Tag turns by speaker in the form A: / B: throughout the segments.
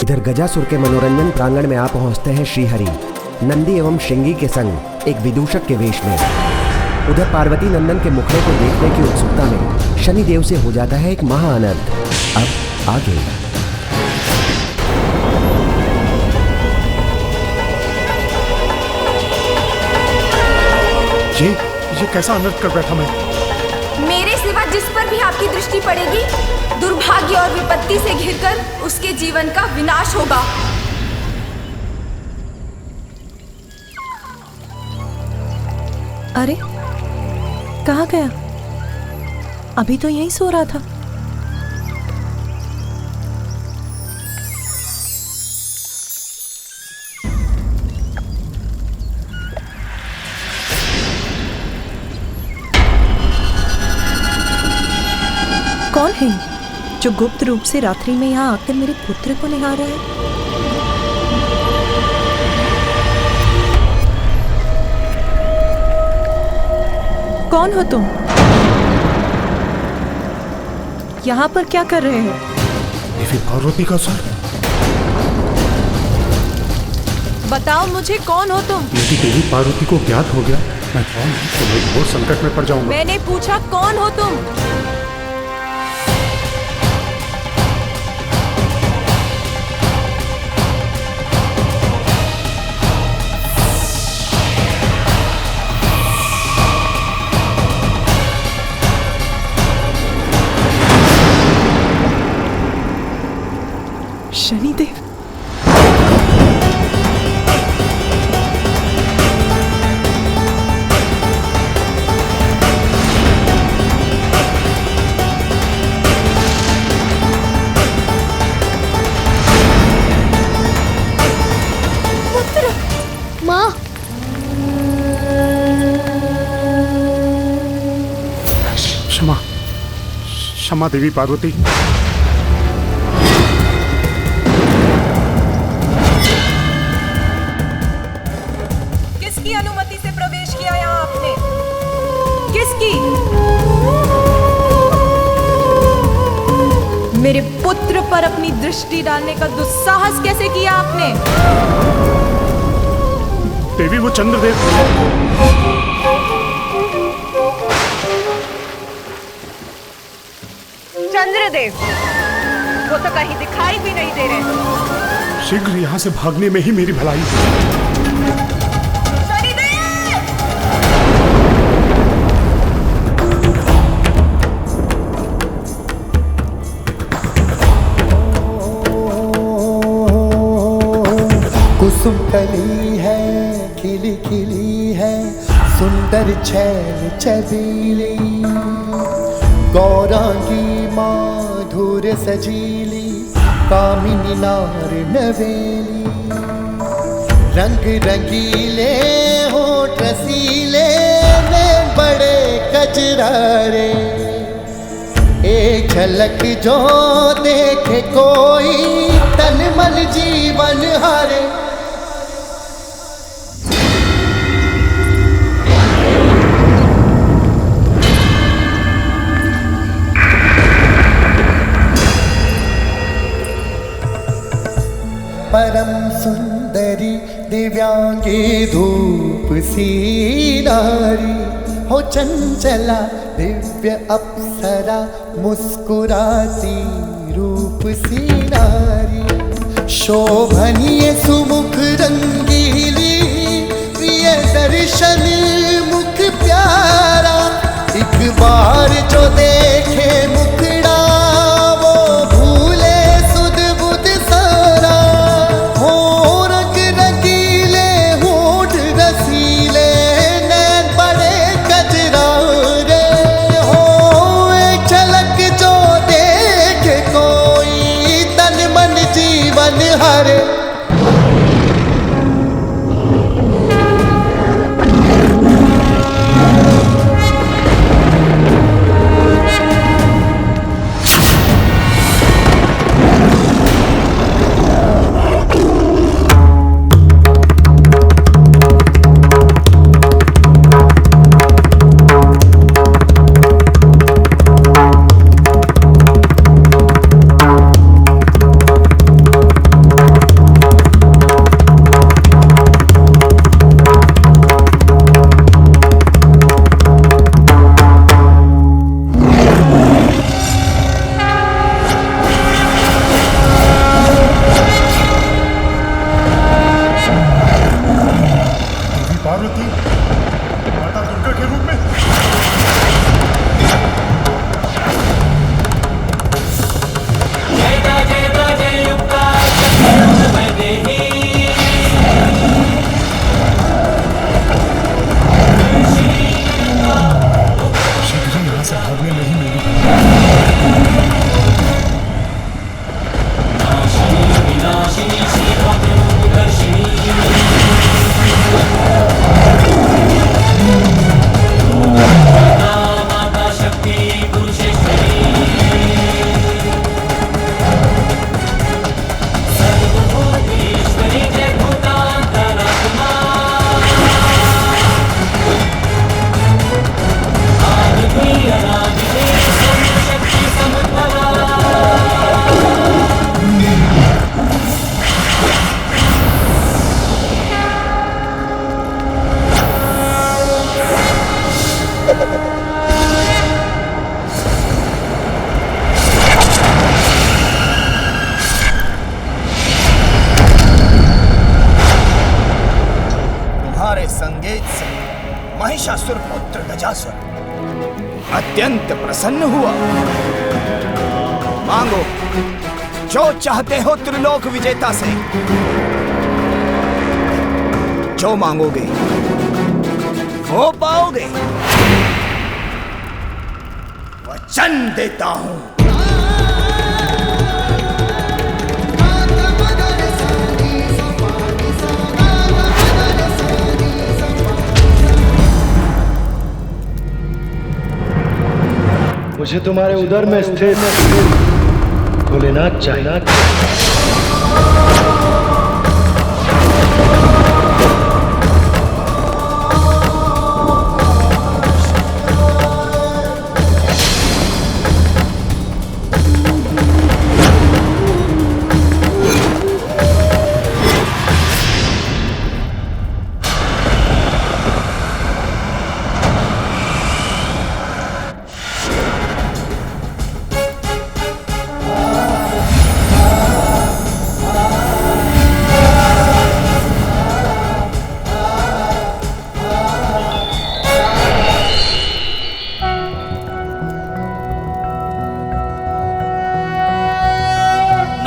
A: इधर गजासुर के मनोरंजन प्रांगण में आ पहुंचते हैं श्रीहरि नंदी एवं श्रृंगी के संग एक विदूषक के वेश में। उधर पार्वती नंदन के मुखड़े को देखने की उत्सुकता में शनिदेव से हो जाता है एक महाअनर्थ। अब आगे
B: ये कैसा अनर्थ कर बैठा मैं?
C: मेरे सिवा जिस पर भी आपकी दृष्टि पड़ेगी दुर्भाग्य और विपत्ति से घिरकर उसके जीवन का विनाश होगा।
D: अरे कहाँ गया? अभी तो यहीं सो रहा था। कौन है जो गुप्त रूप से रात्रि में यहाँ आकर मेरे पुत्र को निहार रहा है? कौन हो तुम? यहाँ पर क्या कर रहे हो?
B: देवी पार्वती का सर।
D: बताओ मुझे, कौन हो तुम?
B: यदि देवी पार्वती को ज्ञात हो गया मैं कौन हूँ तो मैं घोर संकट में पड़ जाऊंगा।
D: मैंने पूछा कौन हो तुम? शनिदेव।
C: पुत्र, माँ।
B: क्षमा क्षमा देवी पार्वती।
D: किसकी अनुमति से प्रवेश किया यहाँ आपने? किसकी? मेरे पुत्र पर अपनी दृष्टि डालने का दुस्साहस कैसे किया आपने?
B: देवी वो चंद्रदेव।
D: चंद्रदेव वो तो कहीं दिखाई भी नहीं दे रहे।
B: शीघ्र यहाँ से भागने में ही मेरी भलाई।
E: कुसुम कली है खिली खिली है सुंदर छैल छबीली गौरांगी माधुर सजीली कामिनी नार नवेली रंग रंगीले होठ रसीले में बड़े कजरारे एक झलक जो देखे कोई तन मन जीवन हारे। परम सुंदरी दिव्यांगी धूप सी नारी हो चंचला दिव्य अप्सरा मुस्कुराती रूप सी नारी शोभनीय सुमुख रंगीली प्रिय दर्शन मुख प्यारा एक बार जो देखे मुखड़ा वो भूले सुध बुध सारा हो रंग रंगीले होठ रसीले नैन बड़े कजरारे हो एक झलक जो देखे कोई तन मन जीवन हरे।
F: अत्यंत प्रसन्न हुआ। मांगो जो चाहते हो त्रिलोक विजेता से, जो मांगोगे वो पाओगे। वचन देता हूं।
G: मुझे तुम्हारे उदर में स्थित भोलेनाथ चाहिए।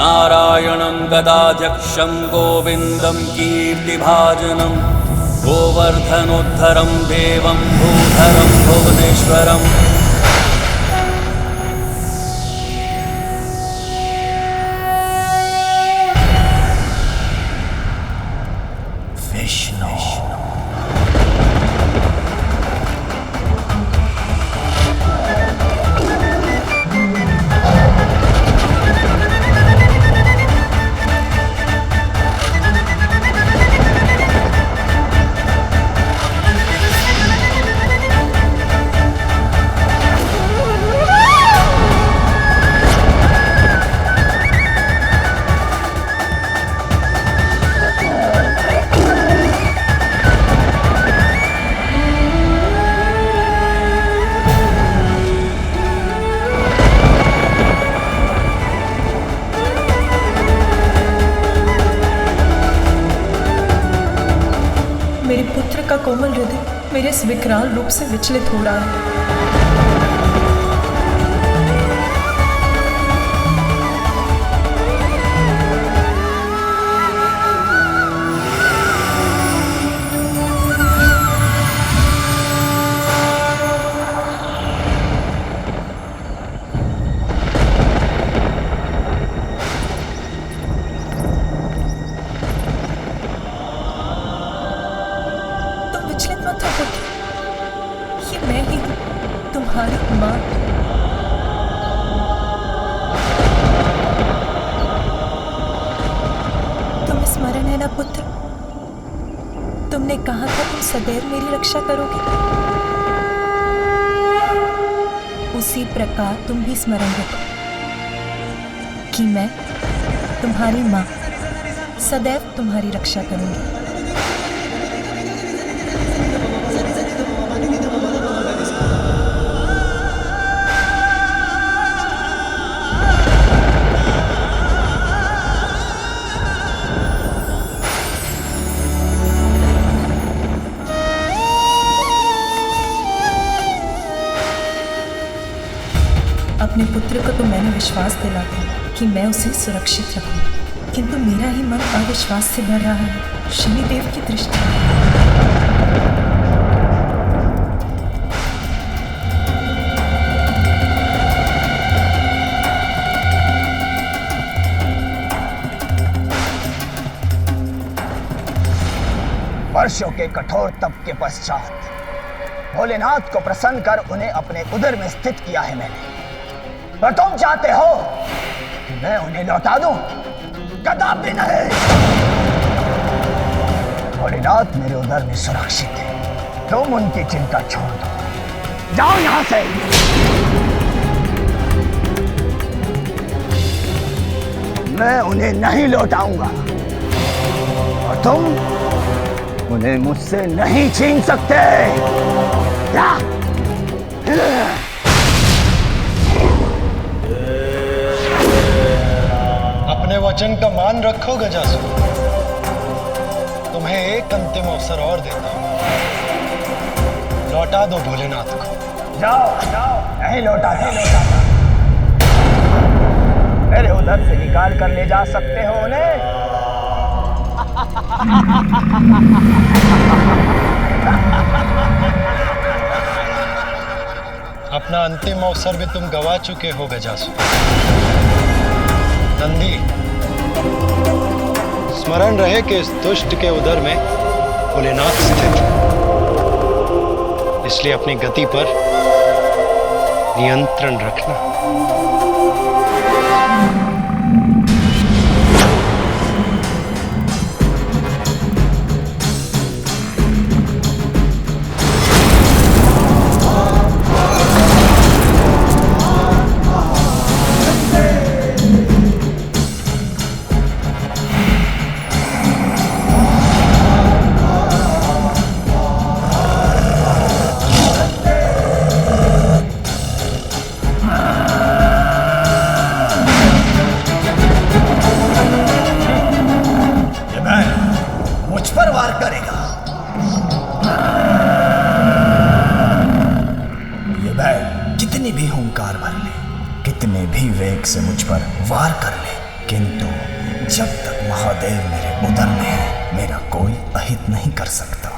H: नारायणं गदाध्यक्षं गोविन्दं कीर्तिभाजनं गोवर्धनोद्धरं देवं भूधरं भुवनेश्वरम्। विष्णु।
D: मेरे पुत्र का कोमल हृदय मेरे इस विकराल रूप से विचलित हो रहा है। ये मैं ही हूँ, तुम्हारी माँ। तुम्हें स्मरण है ना पुत्र, तुमने कहा था तुम सदैव मेरी रक्षा करोगे। उसी प्रकार तुम भी स्मरण रखो कि मैं तुम्हारी माँ सदैव तुम्हारी रक्षा करूंगी। अपने पुत्र को तो मैंने विश्वास दिला दिया कि मैं उसे सुरक्षित रखूं, किंतु मेरा ही मन अविश्वास से भर रहा है। शनिदेव की दृष्टि।
F: वर्षों के कठोर तप के पश्चात भोलेनाथ को प्रसन्न कर उन्हें अपने उदर में स्थित किया है मैंने। पर तुम चाहते हो कि मैं उन्हें लौटा दूं? कदापि नहीं। भोलेनाथ मेरे उदर में सुरक्षित है, तुम उनकी चिंता छोड़ दो। जाओ यहां से। मैं उन्हें नहीं लौटाऊंगा और तुम उन्हें मुझसे नहीं छीन सकते।
G: अपने वचन का मान रखो गजासुर। तुम्हें एक अंतिम अवसर और देता हूं, लौटा दो भोलेनाथ को।
F: जाओ जाओ, नहीं लौटाता। मेरे उधर से निकाल कर ले जा सकते हो उन्हें।
G: अपना अंतिम अवसर भी तुम गवा चुके हो गजासुर। नंदी, स्मरण रहे कि इस दुष्ट के उदर में भोलेनाथ स्थित है, इसलिए अपनी गति पर नियंत्रण रखना।
F: से मुझ पर वार कर ले, किंतु जब तक महादेव मेरे उदर में है, मेरा कोई अहित नहीं कर सकता।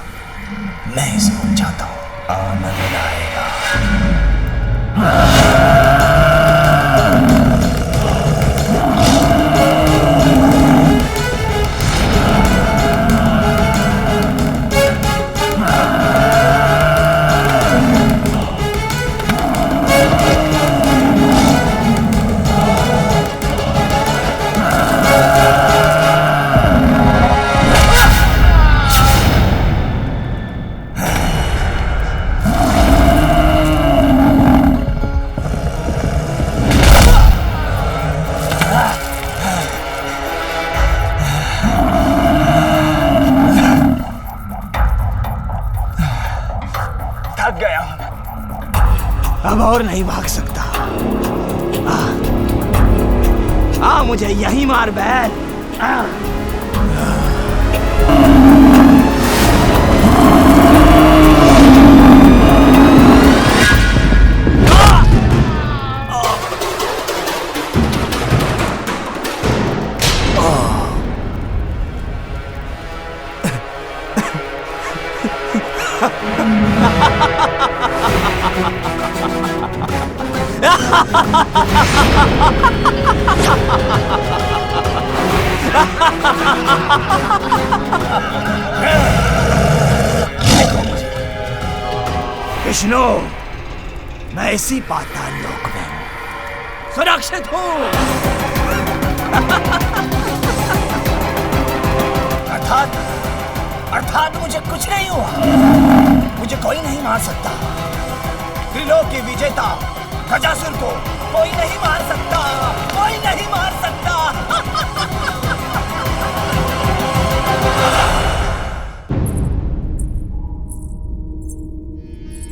F: मैं इसे समझाता हूँ, आनंद आएगा। अब और नहीं भाग सकता। मुझे यही मार बैल। विष्णु, मैं इसी पाताल लोक में सुरक्षित हूं। अर्थात मुझे कुछ नहीं हुआ। मुझे कोई नहीं मार सकता। त्रिलोक के विजेता गजासुर को कोई नहीं मार सकता। कोई नहीं मार सकता।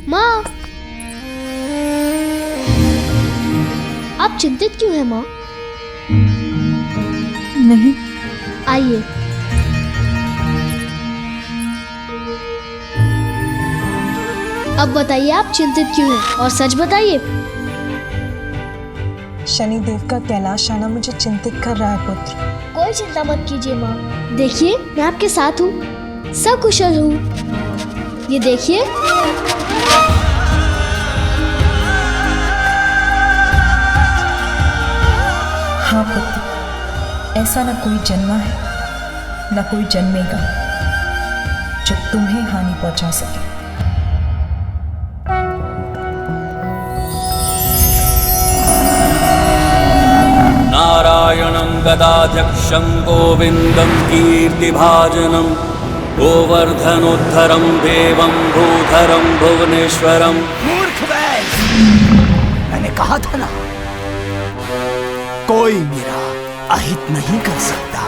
I: माँ, आप चिंतित क्यों हैं माँ?
D: नहीं।
I: आइए। अब बताइए आप चिंतित क्यों हैं, और सच बताइए।
D: शनिदेव का कैलाश आना मुझे चिंतित कर रहा है पुत्र।
I: कोई चिंता मत कीजिए माँ, देखिए मैं आपके साथ हूँ, सकुशल हूँ। ये देखिए।
D: हाँ पुत्र, ऐसा न कोई जन्मा है न कोई जन्मेगा जो तुम्हें हानि पहुंचा सके।
H: नारायणं गदाध्यक्षं गोविन्दं कीर्तिभाजनं गोवर्धनोद्धरं देवं भूधरं भुवनेश्वरं।
F: मूर्ख बैल, मैंने कहा था ना, कोई मेरा अहित नहीं कर सकता।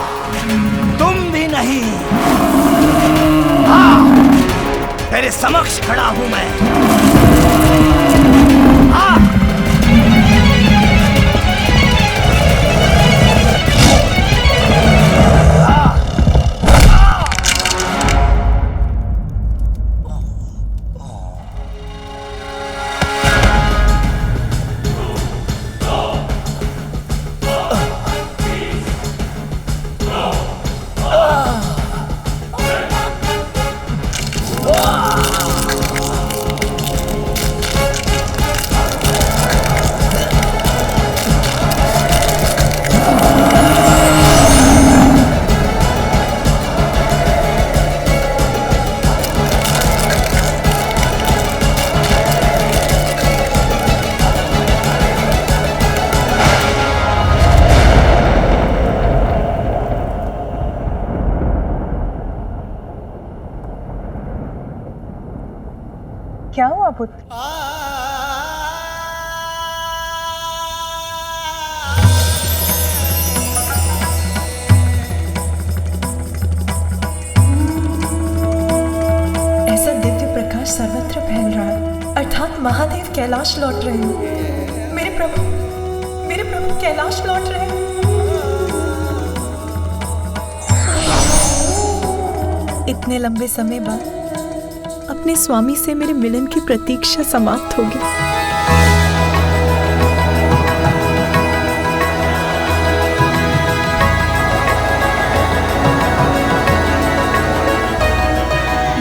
F: तुम भी नहीं। हाँ, तेरे समक्ष खड़ा हूं मैं। हाँ।
D: महादेव कैलाश लौट रहे हैं। मेरे प्रभु कैलाश लौट रहे हैं। इतने लंबे समय बाद अपने स्वामी से मेरे मिलन की प्रतीक्षा समाप्त होगी।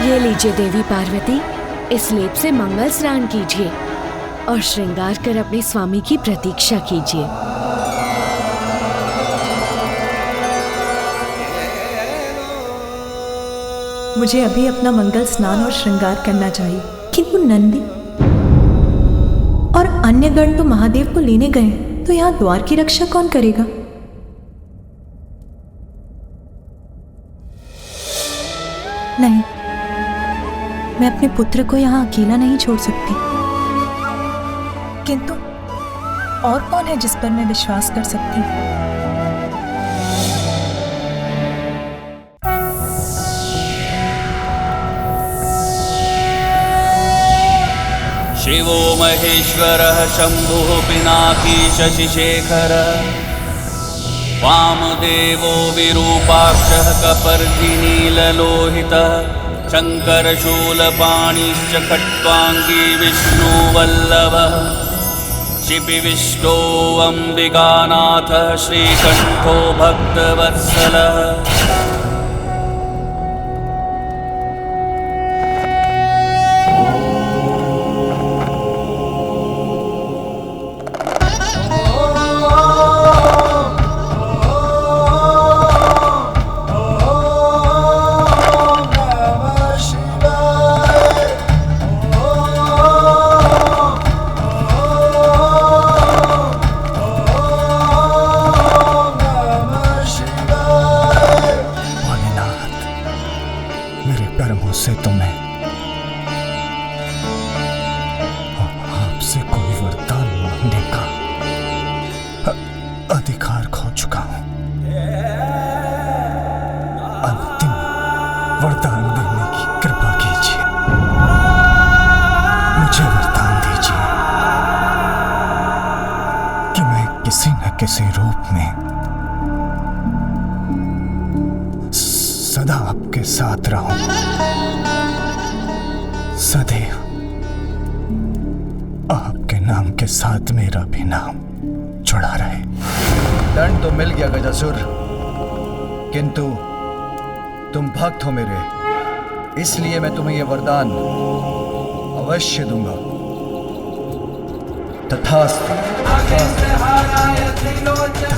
J: ये लीजिए देवी पार्वती, इस लेप से मंगल स्नान कीजिए और श्रृंगार कर अपने स्वामी की प्रतीक्षा कीजिए।
D: मुझे अभी अपना मंगल स्नान और श्रृंगार करना चाहिए, किंतु नंदी और अन्य गण तो महादेव को लेने गए, तो यहाँ द्वार की रक्षा कौन करेगा? नहीं, मैं अपने पुत्र को यहाँ अकेला नहीं छोड़ सकती। किंतु और कौन है जिस पर मैं विश्वास कर सकती हूँ?
H: शिवो महेश्वरः शम्भुः पिनाकी शशिशेखरः वामदेवो विरूपाक्षः कपर्दिनीललोहितः शङ्करशूलपाणिश्च खट्वाङ्गी विष्णुवल्लभः शिपिविष्टो अम्बिकानाथः श्रीकण्ठो भक्तवत्सलः।
K: से तुम्हें आपसे कोई वरदान मांगने का अधिकार खो चुका हूं। अंतिम वरदान देने की कृपा कीजिए, मुझे वरदान दीजिए कि मैं किसी न किसी रूप में सदा आपके साथ रहूं, सदैव आपके नाम के साथ मेरा भी नाम जुड़ा रहे।
F: दंड तो मिल गया गजासुर, किंतु तुम भक्त हो मेरे, इसलिए मैं तुम्हें यह वरदान अवश्य दूंगा। तथास्तु।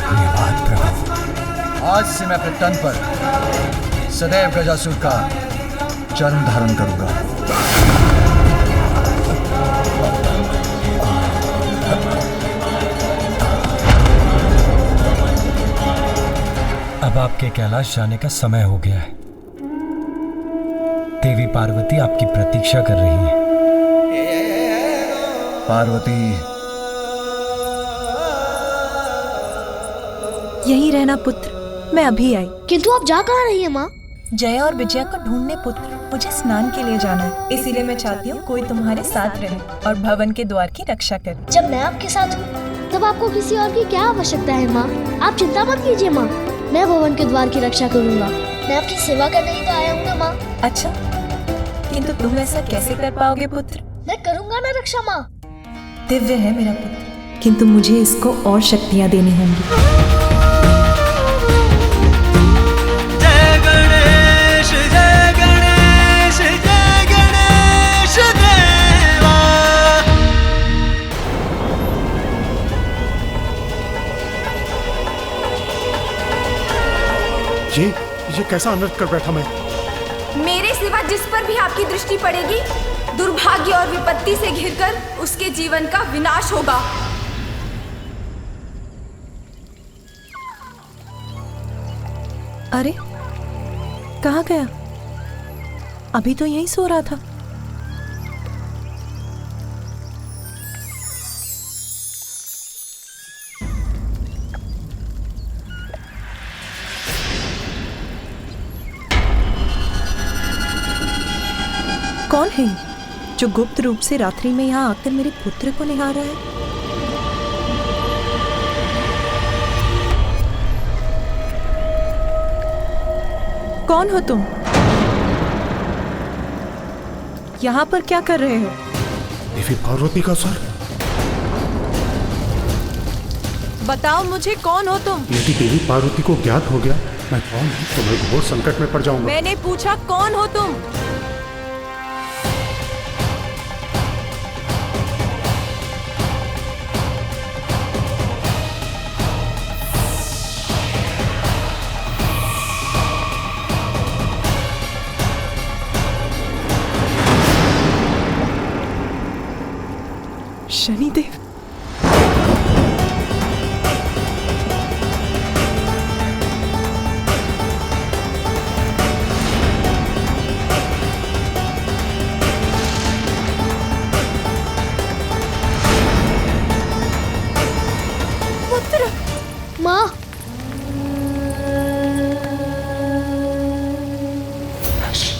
K: धन्यवाद प्रभु।
F: आज से मैं अपने तन पर सदैव गजासुर का चरण धारण करूंगा।
L: अब आपके कैलाश जाने का समय हो गया है। देवी पार्वती आपकी प्रतीक्षा कर रही है।
F: पार्वती,
D: यही रहना पुत्र, मैं अभी आई।
I: किंतु आप जा कहाँ रही है माँ?
D: जया और विजया को ढूंढने पुत्र, मुझे स्नान के लिए जाना है, इसीलिए मैं चाहती हूँ कोई तुम्हारे साथ रहे और भवन के द्वार की रक्षा करे।
I: जब मैं आपके साथ हूँ तब आपको किसी और की क्या आवश्यकता है माँ? आप चिंता मत कीजिए माँ, मैं भवन के द्वार की रक्षा करूँगा। मैं आपकी सेवा करने ही तो आया हूँ ना माँ।
D: अच्छा, किंतु तुम ऐसा कैसे कर पाओगे पुत्र?
I: मैं करूँगा ना रक्षा माँ।
D: दिव्य है मेरा पुत्र, किंतु मुझे इसको और शक्तियाँ देनी होंगी।
B: ये कैसा अनर्थ कर बैठा मैं?
C: मेरे सिवा जिस पर भी आपकी दृष्टि पड़ेगी, दुर्भाग्य और विपत्ति से घिरकर उसके जीवन का विनाश होगा।
D: अरे, कहाँ गया? अभी तो यहीं सो रहा था। कौन है जो जो गुप्त रूप से रात्रि में यहाँ आकर मेरे पुत्र को निहारा है? कौन हो तुम? यहाँ पर क्या कर रहे हो?
B: देवी पार्वती का सर।
D: बताओ मुझे, कौन हो तुम?
B: यदि देवी पार्वती को ज्ञात हो गया मैं कौन हूँ तो मैं घोर संकट में पड़ जाऊंगा।
D: मैंने पूछा कौन हो तुम? शनिदेव।
I: पुत्र। माँ।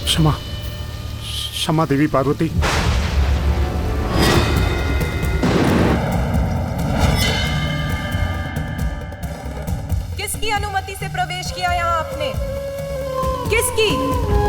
B: क्षमा क्षमा देवी पार्वती।
D: किसकी अनुमति से प्रवेश किया यहाँ आपने? किसकी?